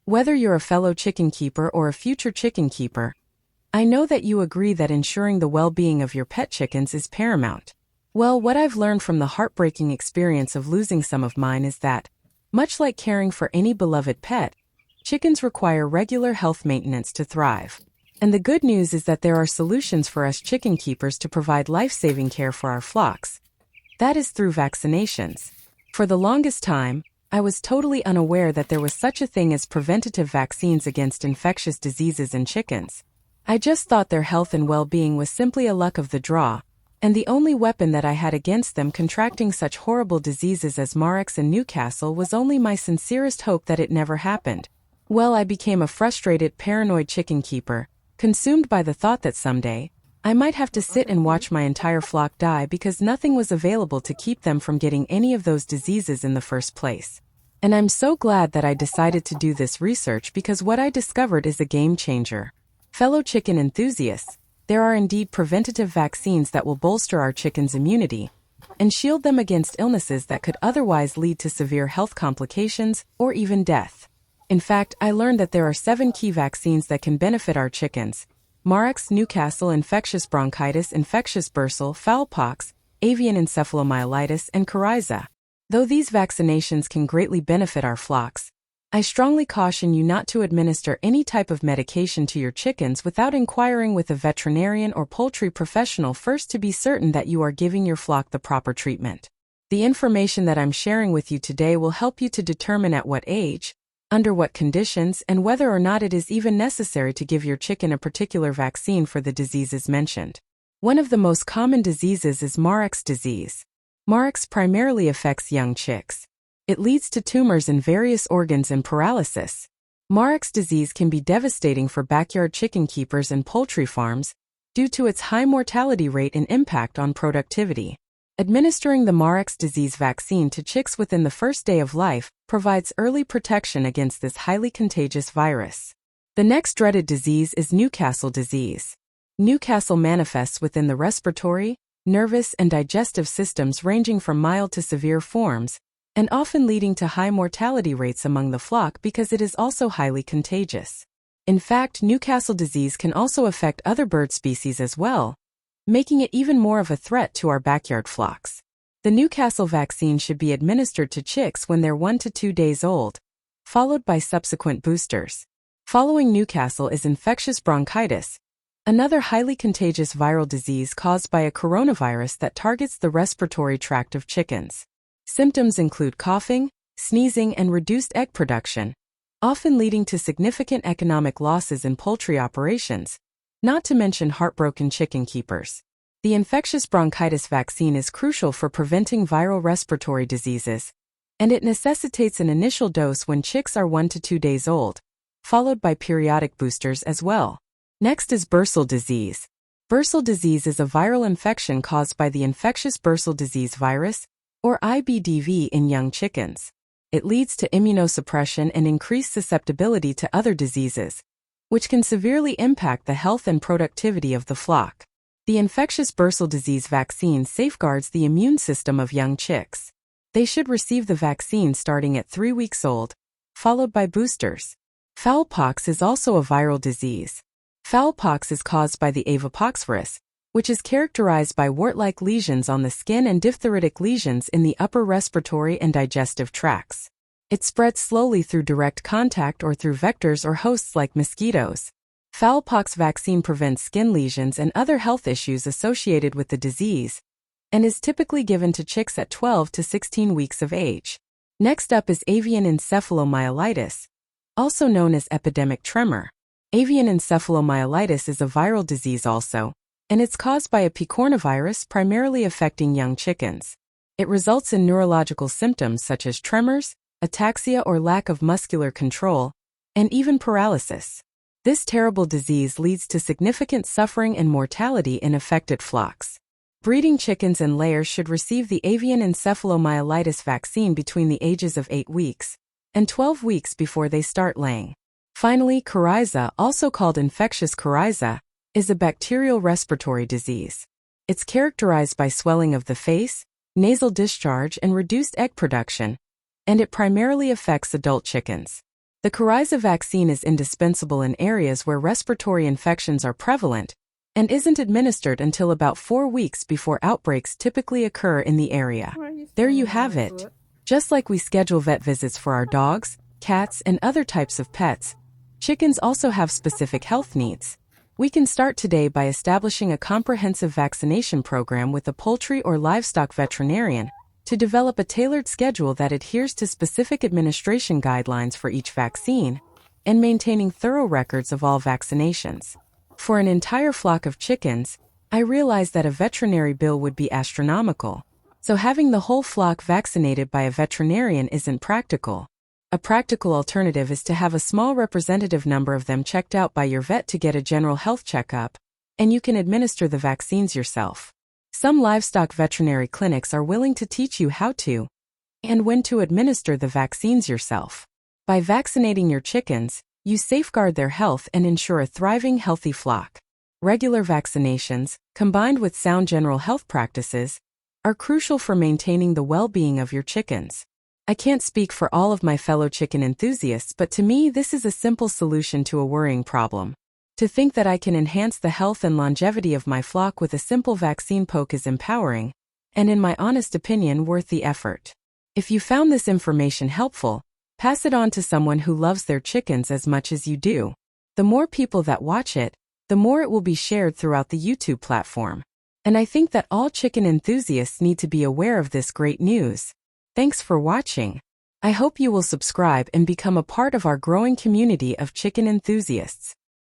Whether you're a fellow chicken keeper or a future chicken keeper, I know that you agree that ensuring the well-being of your pet chickens is paramount. Well, what I've learned from the heartbreaking experience of losing some of mine is that, much like caring for any beloved pet, chickens require regular health maintenance to thrive. And the good news is that there are solutions for us chicken keepers to provide life-saving care for our flocks. That is through vaccinations. For the longest time, I was totally unaware that there was such a thing as preventative vaccines against infectious diseases in chickens. I just thought their health and well-being was simply a luck of the draw, and the only weapon that I had against them contracting such horrible diseases as Marek and Newcastle was only my sincerest hope that it never happened. Well, I became a frustrated, paranoid chicken keeper, consumed by the thought that someday, I might have to sit and watch my entire flock die because nothing was available to keep them from getting any of those diseases in the first place. And I'm so glad that I decided to do this research because what I discovered is a game changer. Fellow chicken enthusiasts, there are indeed preventative vaccines that will bolster our chickens' immunity and shield them against illnesses that could otherwise lead to severe health complications or even death. In fact, I learned that there are 7 key vaccines that can benefit our chickens: Marek's, Newcastle, Infectious Bronchitis, Infectious Bursal, Fowl Pox, Avian Encephalomyelitis, and Coryza. Though these vaccinations can greatly benefit our flocks, I strongly caution you not to administer any type of medication to your chickens without inquiring with a veterinarian or poultry professional first to be certain that you are giving your flock the proper treatment. The information that I'm sharing with you today will help you to determine at what age, under what conditions, and whether or not it is even necessary to give your chicken a particular vaccine for the diseases mentioned. One of the most common diseases is Marek's disease. Marek's primarily affects young chicks. It leads to tumors in various organs and paralysis. Marek's disease can be devastating for backyard chicken keepers and poultry farms due to its high mortality rate and impact on productivity. Administering the Marek's disease vaccine to chicks within the first day of life provides early protection against this highly contagious virus. The next dreaded disease is Newcastle disease. Newcastle manifests within the respiratory, nervous, and digestive systems ranging from mild to severe forms, and often leading to high mortality rates among the flock because it is also highly contagious. In fact, Newcastle disease can also affect other bird species as well, making it even more of a threat to our backyard flocks. The Newcastle vaccine should be administered to chicks when they're 1 to 2 days old, followed by subsequent boosters. Following Newcastle is infectious bronchitis, another highly contagious viral disease caused by a coronavirus that targets the respiratory tract of chickens. Symptoms include coughing, sneezing, and reduced egg production, often leading to significant economic losses in poultry operations, not to mention heartbroken chicken keepers. The infectious bronchitis vaccine is crucial for preventing viral respiratory diseases, and it necessitates an initial dose when chicks are 1 to 2 days old, followed by periodic boosters as well. Next is bursal disease. Bursal disease is a viral infection caused by the infectious bursal disease virus, or IBDV, in young chickens. It leads to immunosuppression and increased susceptibility to other diseases, which can severely impact the health and productivity of the flock. The infectious bursal disease vaccine safeguards the immune system of young chicks. They should receive the vaccine starting at 3 weeks old, followed by boosters. Fowl pox is also a viral disease. Fowl pox is caused by the Avian Encephalomyelitis, which is characterized by wart-like lesions on the skin and diphtheritic lesions in the upper respiratory and digestive tracts. It spreads slowly through direct contact or through vectors or hosts like mosquitoes. Fowl pox vaccine prevents skin lesions and other health issues associated with the disease, and is typically given to chicks at 12 to 16 weeks of age. Next up is Avian Encephalomyelitis, also known as epidemic tremor. Avian Encephalomyelitis is a viral disease also, and it's caused by a picornavirus primarily affecting young chickens. It results in neurological symptoms such as tremors, ataxia or lack of muscular control, and even paralysis. This terrible disease leads to significant suffering and mortality in affected flocks. Breeding chickens and layers should receive the avian encephalomyelitis vaccine between the ages of 8 weeks and 12 weeks before they start laying. Finally, Coryza, also called infectious coryza, is a bacterial respiratory disease. It's characterized by swelling of the face, nasal discharge, and reduced egg production, and it primarily affects adult chickens. The Coryza vaccine is indispensable in areas where respiratory infections are prevalent and isn't administered until about 4 weeks before outbreaks typically occur in the area. There you have it. Just like we schedule vet visits for our dogs, cats, and other types of pets, chickens also have specific health needs. We can start today by establishing a comprehensive vaccination program with a poultry or livestock veterinarian to develop a tailored schedule that adheres to specific administration guidelines for each vaccine and maintaining thorough records of all vaccinations. For an entire flock of chickens, I realized that a veterinary bill would be astronomical, so having the whole flock vaccinated by a veterinarian isn't practical. A practical alternative is to have a small representative number of them checked out by your vet to get a general health checkup, and you can administer the vaccines yourself. Some livestock veterinary clinics are willing to teach you how to and when to administer the vaccines yourself. By vaccinating your chickens, you safeguard their health and ensure a thriving, healthy flock. Regular vaccinations, combined with sound general health practices, are crucial for maintaining the well-being of your chickens. I can't speak for all of my fellow chicken enthusiasts, but to me this is a simple solution to a worrying problem. To think that I can enhance the health and longevity of my flock with a simple vaccine poke is empowering, and in my honest opinion worth the effort. If you found this information helpful, pass it on to someone who loves their chickens as much as you do. The more people that watch it, the more it will be shared throughout the YouTube platform. And I think that all chicken enthusiasts need to be aware of this great news. Thanks for watching. I hope you will subscribe and become a part of our growing community of chicken enthusiasts.